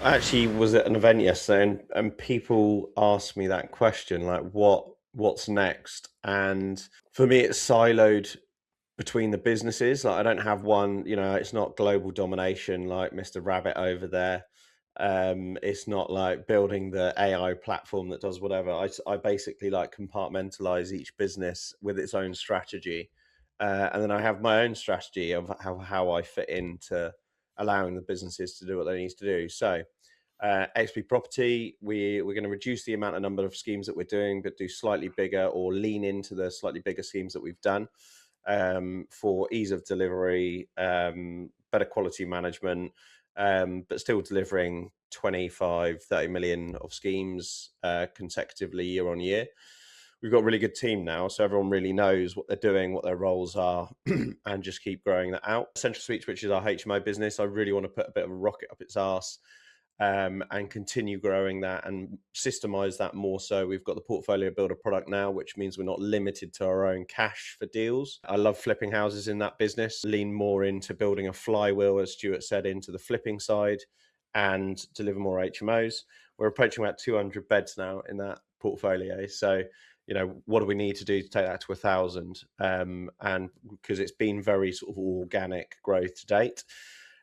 I actually was at an event yesterday, and people asked me that question, like, what's next? And for me, it's siloed between the businesses. Like, I don't have one, it's not global domination like Mr. Rabbit over there. It's not like building the AI platform that does whatever. I basically like compartmentalize each business with its own strategy. And then I have my own strategy of how I fit into allowing the businesses to do what they need to do. So, XP Property, we're going to reduce the number of schemes that we're doing, but do slightly bigger or lean into the slightly bigger schemes that we've done for ease of delivery, better quality management, but still delivering 25, 30 million of schemes consecutively year on year. We've got a really good team now, so everyone really knows what they're doing, what their roles are, and just keep growing that out. Central Suites, which is our HMO business, I really want to put a bit of a rocket up its arse and continue growing that and systemize that more. So we've got the portfolio builder product now, which means we're not limited to our own cash for deals. I love flipping houses in that business, lean more into building a flywheel, as Stuart said, into the flipping side and deliver more HMOs. We're approaching about 200 beds now in that portfolio. So, what do we need to do to take that to 1,000? And because it's been very sort of organic growth to date.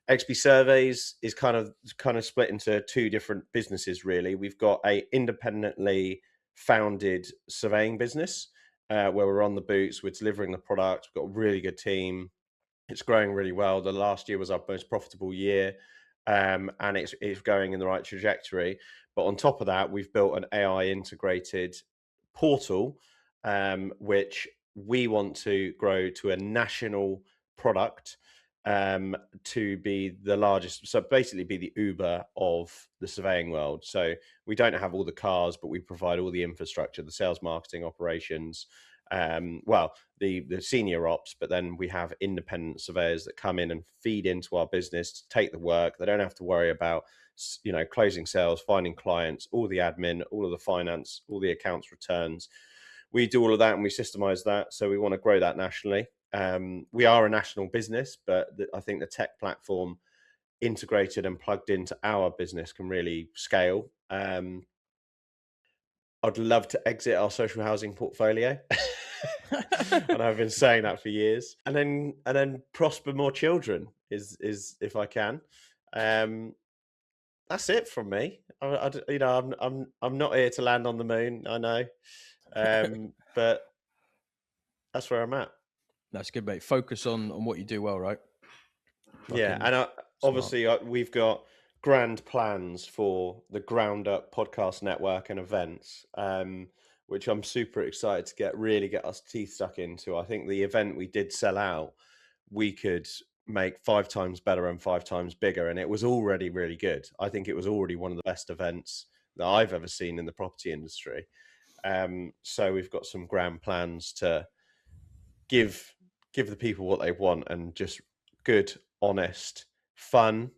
XP Surveys is kind of split into two different businesses, really. We've got a independently founded surveying business where we're on the boots, we're delivering the product, we've got a really good team. It's growing really well. The last year was our most profitable year, and it's going in the right trajectory. But on top of that, we've built an AI integrated portal, which we want to grow to a national product to be the largest, so basically be the Uber of the surveying world. So we don't have all the cars, but we provide all the infrastructure, the sales, marketing, operations, the senior ops, but then we have independent surveyors that come in and feed into our business to take the work. They don't have to worry about closing sales, finding clients, all the admin, all of the finance, all the accounts returns. We do all of that and we systemize that. So we want to grow that nationally. We are a national business, but I think the tech platform integrated and plugged into our business can really scale. I'd love to exit our social housing portfolio. And I've been saying that for years. And then prosper more children is if I can. That's it from me. I'm not here to land on the moon, I know. But that's where I'm at. That's good, mate. Focus on what you do well, right? Yeah, and obviously we've got grand plans for the Ground Up podcast network and events, which I'm super excited to really get our teeth stuck into. I think the event we did sell out, we could make 5 times better and 5 times bigger, and it was already really good. I think it was already one of the best events that I've ever seen in the property industry. So we've got some grand plans to give the people what they want, and just good, honest, fun,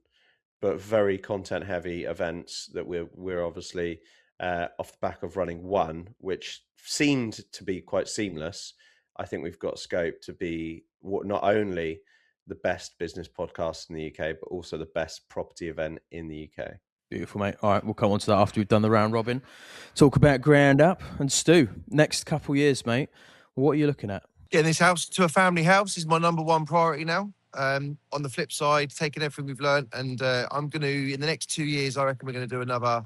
but very content heavy events that we're obviously off the back of running one, which seemed to be quite seamless. I think we've got scope to be not only the best business podcast in the UK, but also the best property event in the UK. Beautiful, mate. All right, we'll come on to that after we've done the round robin. Talk about Ground Up. And Stu, next couple of years, mate, what are you looking at? Getting this house to a family house is my number one priority now. On the flip side, taking everything we've learned, and I'm going to, in the next 2 years, I reckon we're going to do another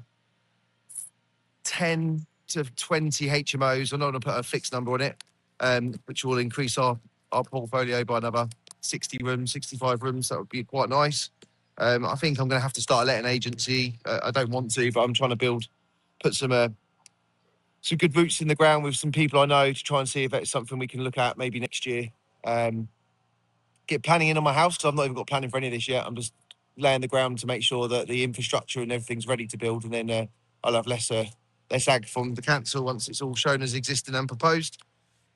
10 to 20 HMOs. I'm not going to put a fixed number on it, which will increase our portfolio by another 60 rooms, 65 rooms. That would be quite nice. I think I'm going to have to start a letting agency. I don't want to, but I'm trying to put some good roots in the ground with some people I know to try and see if that's something we can look at maybe next year. Get planning in on my house, because I've not even got planning for any of this yet. I'm just laying the ground to make sure that the infrastructure and everything's ready to build, and then I'll have less ag from the council once it's all shown as existing and proposed.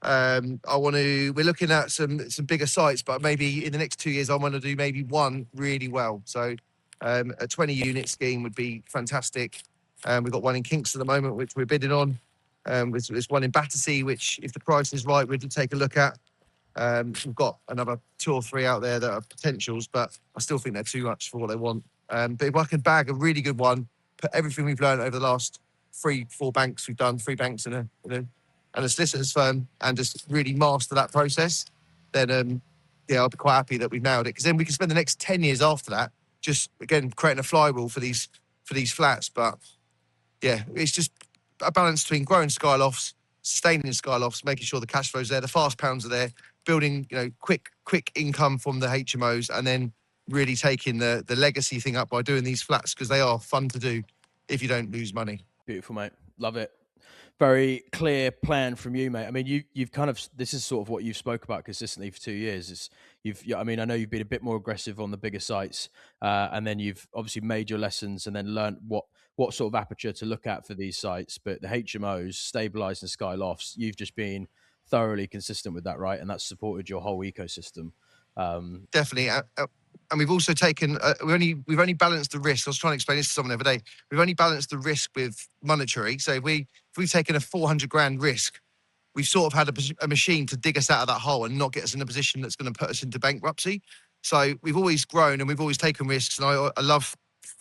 We're looking at some bigger sites, but maybe in the next 2 years I want to do maybe one really well. So a 20 unit scheme would be fantastic. We've got one in Kingston at the moment, which we're bidding on. There's one in Battersea, which if the price is right, we'd take a look at. We've got another 2 or 3 out there that are potentials, but I still think they're too much for what they want. But if I can bag a really good one, put everything we've learned over the last 3-4 banks we've done, 3 banks and a solicitor's firm, and just really master that process, then I'll be quite happy that we've nailed it. Because then we can spend the next 10 years after that just again creating a flywheel for these flats. But yeah, it's just a balance between growing Skylofts, sustaining Skylofts, making sure the cash flow's there, the fast pounds are there, building quick income from the HMOs, and then really taking the legacy thing up by doing these flats, because they are fun to do if you don't lose money. Beautiful, mate. Love it. Very clear plan from you, mate. I mean, you've kind of, this is sort of what you've spoke about consistently for 2 years. I mean, I know you've been a bit more aggressive on the bigger sites, and then you've obviously made your lessons and then learned what sort of aperture to look at for these sites. But the HMOs, stabilized and Sky Lofts, you've just been thoroughly consistent with that, right? And that's supported your whole ecosystem. Definitely. And we've also taken, we've only balanced the risk. I was trying to explain this to someone the other day. We've only balanced the risk with monetary. So if we've taken a 400 grand risk, we've sort of had a machine to dig us out of that hole and not get us in a position that's going to put us into bankruptcy. So we've always grown and we've always taken risks. And I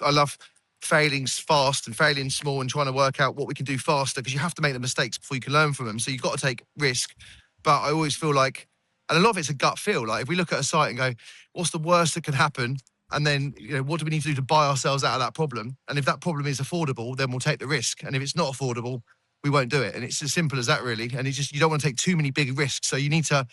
love failing fast and failing small and trying to work out what we can do faster, because you have to make the mistakes before you can learn from them. So you've got to take risk. But I always feel like, and a lot of it's a gut feel. Like if we look at a site and go, what's the worst that can happen? And then, what do we need to do to buy ourselves out of that problem? And if that problem is affordable, then we'll take the risk. And if it's not affordable, we won't do it. And it's as simple as that, really. And it's just, you don't want to take too many big risks. So you need to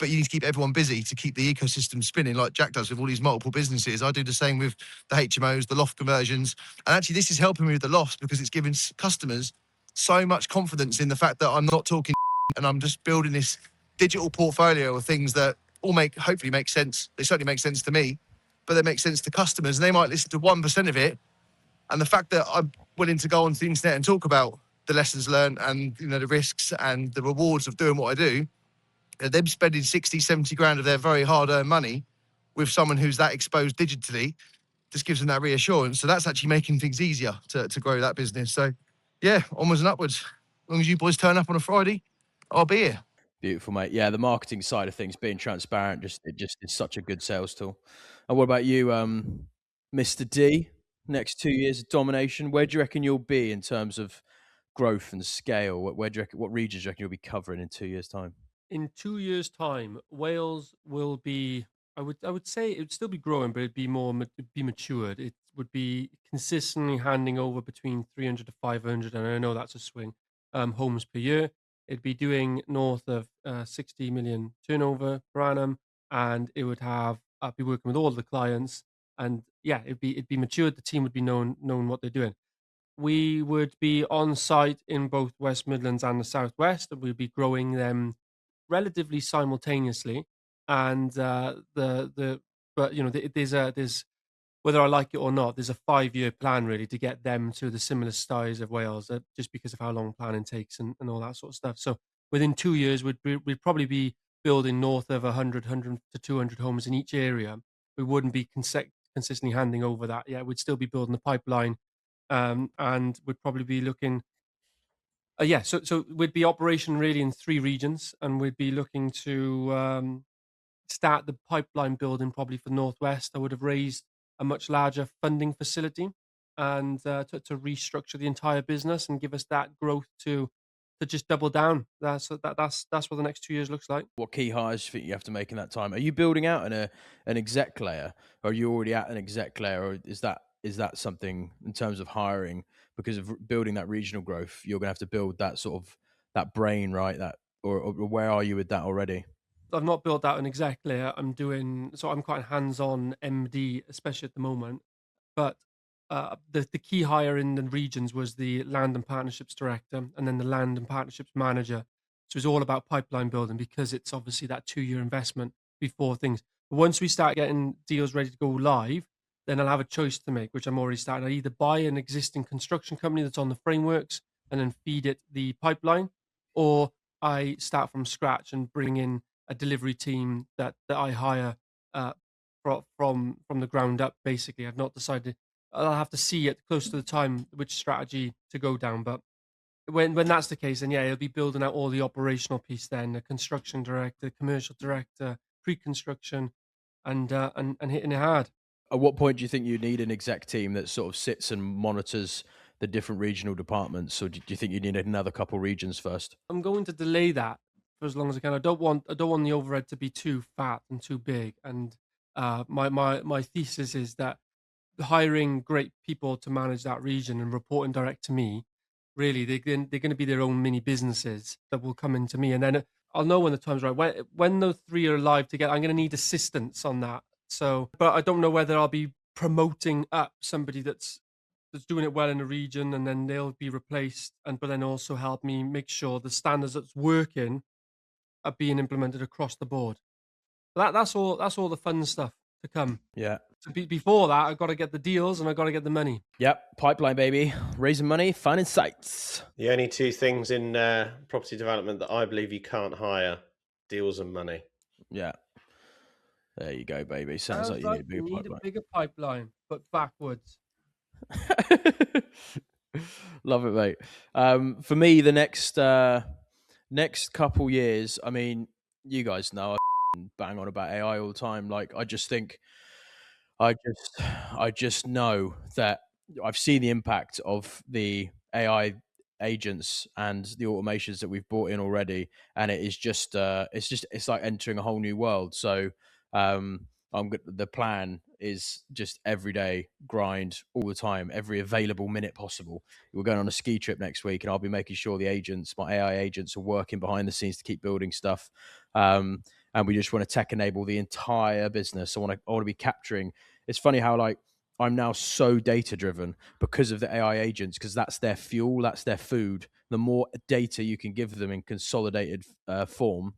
keep everyone busy to keep the ecosystem spinning, like Jack does with all these multiple businesses. I do the same with the HMOs, the loft conversions. And actually, this is helping me with the lofts, because it's giving customers so much confidence in the fact that I'm not talking and I'm just building this digital portfolio of things that all hopefully make sense. They certainly make sense to me, but they make sense to customers. And they might listen to 1% of it. And the fact that I'm willing to go onto the internet and talk about the lessons learned and the risks and the rewards of doing what I do, them spending 60, 70 grand of their very hard-earned money with someone who's that exposed digitally just gives them that reassurance. So that's actually making things easier to grow that business. So yeah, onwards and upwards. As long as you boys turn up on a Friday, I'll be here. Beautiful, mate. Yeah, the marketing side of things, being transparent, it just is such a good sales tool. And what about you, Mr. D? Next 2 years of domination, where do you reckon you'll be in terms of growth and scale? Where do you reckon, what regions do you reckon you'll be covering in 2 years' time? In 2 years' time, Wales will be, I would say it would still be growing, but it'd be be matured. It would be consistently handing over between 300 to 500, and I know that's a swing, homes per year. It'd be doing north of 60 million turnover per annum, and it would have, I'd be working with all the clients, and yeah, it'd be matured. The team would be known what they're doing. We would be on site in both West Midlands and the Southwest, and we'd be growing them relatively simultaneously. And there's whether I like it or not, there's a 5-year plan really to get them to the similar size of Wales, just because of how long planning takes and all that sort of stuff. So within 2 years, we'd probably be building north of 100 to 200 homes in each area. We wouldn't be consistently handing over that. Yeah, we'd still be building the pipeline, and we'd probably be looking. So we'd be operation really in 3 regions, and we'd be looking to start the pipeline building probably for Northwest. I would have raised a much larger funding facility and to restructure the entire business and give us that growth to just double down. That's what the next 2 years looks like. What key hires do you think you have to make in that time? Are you building out an exec layer, or are you already at an exec layer, or is that something in terms of hiring, because of building that regional growth, you're going to have to build that sort of that brain, right? That or where are you with that already? I've not built out an exec layer. I'm quite hands-on MD, especially at the moment. But the key hire in the regions was the land and partnerships director, and then the land and partnerships manager. So it's all about pipeline building, because it's obviously that 2-year investment before things. But once we start getting deals ready to go live, then I'll have a choice to make, which I'm already starting. I either buy an existing construction company that's on the frameworks and then feed it the pipeline, or I start from scratch and bring in a delivery team that I hire from the ground up. Basically, I've not decided. I'll have to see it close to the time which strategy to go down. But when that's the case, then yeah, it'll be building out all the operational piece. Then the construction director, commercial director, pre-construction, and hitting it hard. At what point do you think you need an exec team that sort of sits and monitors the different regional departments, or do you think you need another couple regions first? I'm going to delay that for as long as I can. I don't want the overhead to be too fat and too big. And my thesis is that hiring great people to manage that region and reporting direct to me, really, they're going to be their own mini businesses that will come into me, and then I'll know when the time's right. When those three are live together, I'm going to need assistance on that. So, but I don't know whether I'll be promoting up somebody that's doing it well in the region, and then they'll be replaced, but then also help me make sure the standards that's working are being implemented across the board. That's all. That's all the fun stuff to come. Yeah. So before that, I've got to get the deals and I've got to get the money. Yep. Pipeline, baby. Raising money, finding sites. The only two things in property development that I believe you can't hire: deals and money. Yeah. There you go, baby. Sounds like you need a bigger pipeline, but backwards. Love it, mate. For me, the next couple years, I mean, you guys know I bang on about AI all the time. Like, I just think, I just know that I've seen the impact of the AI agents and the automations that we've brought in already, and it is just it's like entering a whole new world. So the plan is just every day grind all the time, every available minute possible. We're going on a ski trip next week, and I'll be making sure the agents, my AI agents, are working behind the scenes to keep building stuff. And we just want to tech enable the entire business. I want to be capturing. It's funny how, like, I'm now so data driven because of the AI agents, because that's their fuel, that's their food. The more data you can give them in consolidated form,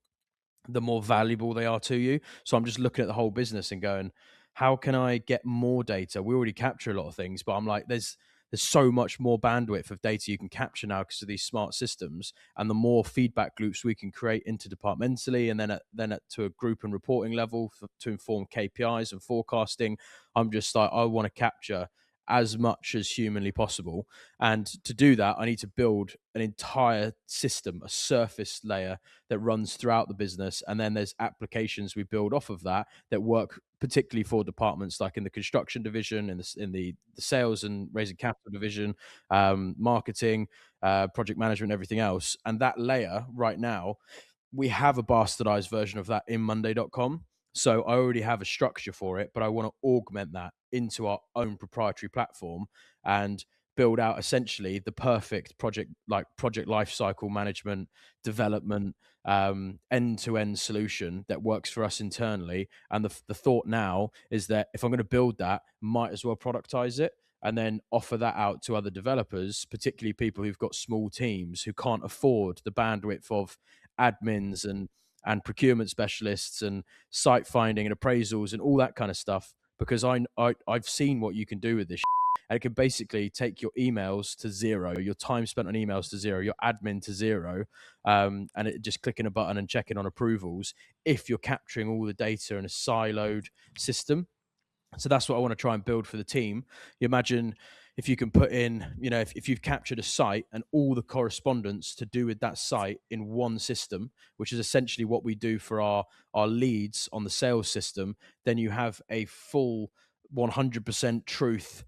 the more valuable they are to you. So I'm just looking at the whole business and going, how can I get more data? We already capture a lot of things, but I'm like, there's so much more bandwidth of data you can capture now because of these smart systems, and the more feedback loops we can create interdepartmentally, and then to a group and reporting level to inform KPIs and forecasting. I'm just like, I want to capture as much as humanly possible, and to do that I need to build an entire system, a surface layer that runs throughout the business, and then there's applications we build off of that work particularly for departments like in the construction division, in the sales and raising capital division, marketing, project management, everything else. And that layer right now, we have a bastardized version of that in monday.com. So I already have a structure for it, but I want to augment that into our own proprietary platform and build out essentially the perfect project lifecycle management, development, end-to-end solution that works for us internally. And the thought now is that if I'm going to build that, might as well productize it and then offer that out to other developers, particularly people who've got small teams who can't afford the bandwidth of admins and procurement specialists and site finding and appraisals and all that kind of stuff, because I've seen what you can do with this and it can basically take your emails to zero, your time spent on emails to zero, your admin to zero, and it just clicking a button and checking on approvals if you're capturing all the data in a siloed system. So that's what I want to try and build for the team. You imagine if you can put in, if you've captured a site and all the correspondence to do with that site in one system, which is essentially what we do for our leads on the sales system, then you have a full 100% truth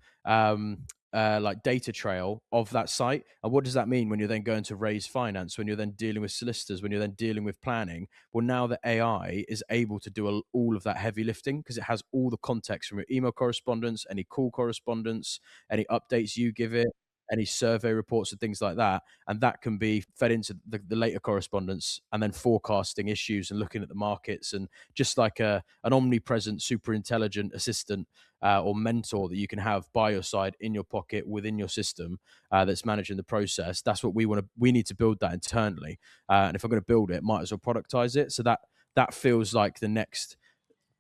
like data trail of that site. And what does that mean when you're then going to raise finance, when you're then dealing with solicitors, when you're then dealing with planning? Well, now the AI is able to do all of that heavy lifting because it has all the context from your email correspondence, any call correspondence, any updates you give it, any survey reports and things like that. And that can be fed into the later correspondence and then forecasting issues and looking at the markets, and just like an omnipresent, super intelligent assistant or mentor that you can have by your side, in your pocket, within your system, that's managing the process. That's what we need to build that internally. And if I'm going to build it, might as well productize it. So that feels like the next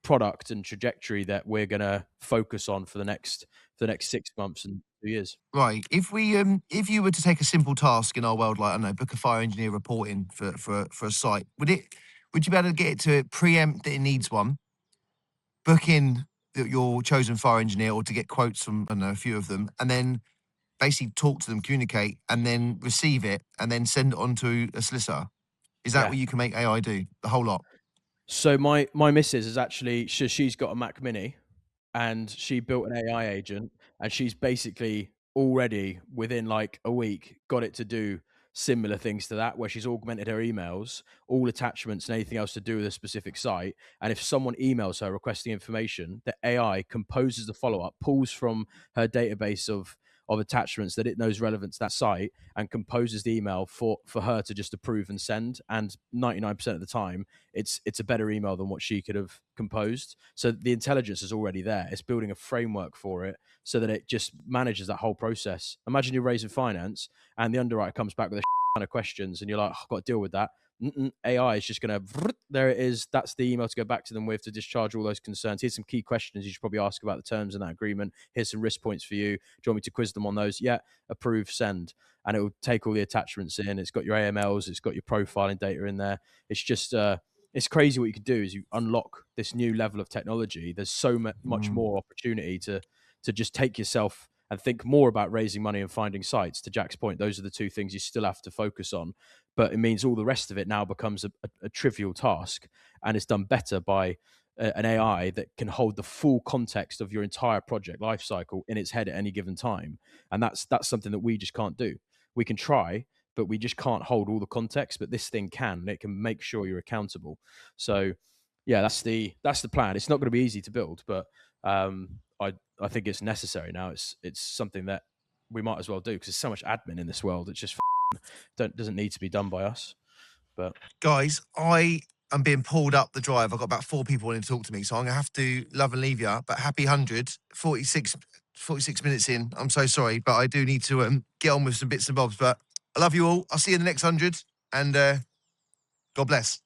product and trajectory that we're going to focus on for the next 6 months and 2 years. Right. If you were to take a simple task in our world, like, I don't know, book a fire engineer reporting for a site, would you be able to get it to preempt that it needs one, book in your chosen fire engineer, or to get quotes from, I don't know, a few of them, and then basically talk to them, communicate, and then receive it, and then send it on to a solicitor? Is that what you can make AI do? The whole lot? So my missus is actually, she's got a Mac Mini, and she built an AI agent, and she's basically already within like a week got it to do similar things to that, where she's augmented her emails, all attachments and anything else to do with a specific site. And if someone emails her requesting information, the AI composes the follow-up, pulls from her database of attachments that it knows relevant to that site, and composes the email for her to just approve and send. And 99% of the time, it's a better email than what she could have composed. So the intelligence is already there. It's building a framework for it so that it just manages that whole process. Imagine you're raising finance and the underwriter comes back with a ton of questions and you're like, oh, I've got to deal with that. AI is just going to, there it is. That's the email to go back to them with to discharge all those concerns. Here's some key questions you should probably ask about the terms in that agreement. Here's some risk points for you. Do you want me to quiz them on those? Yeah, approve, send. And it will take all the attachments in. It's got your AMLs. It's got your profiling data in there. It's just, it's crazy what you can do is you unlock this new level of technology. There's so much more opportunity to just take yourself and think more about raising money and finding sites. To Jack's point, those are the two things you still have to focus on. But it means all the rest of it now becomes a trivial task, and it's done better by an AI that can hold the full context of your entire project lifecycle in its head at any given time. And that's something that we just can't do. We can try, but we just can't hold all the context. But this thing can, and it can make sure you're accountable. So yeah, that's the plan. It's not going to be easy to build, but I think it's necessary now. It's something that we might as well do because there's so much admin in this world. It's just doesn't need to be done by us. But guys, I am being pulled up the drive. I've got about 4 people wanting to talk to me, so I'm gonna have to love and leave you. But happy 100, 46 minutes in. I'm so sorry, but I do need to get on with some bits and bobs. But I love you all. I'll see you in the next 100, and God bless.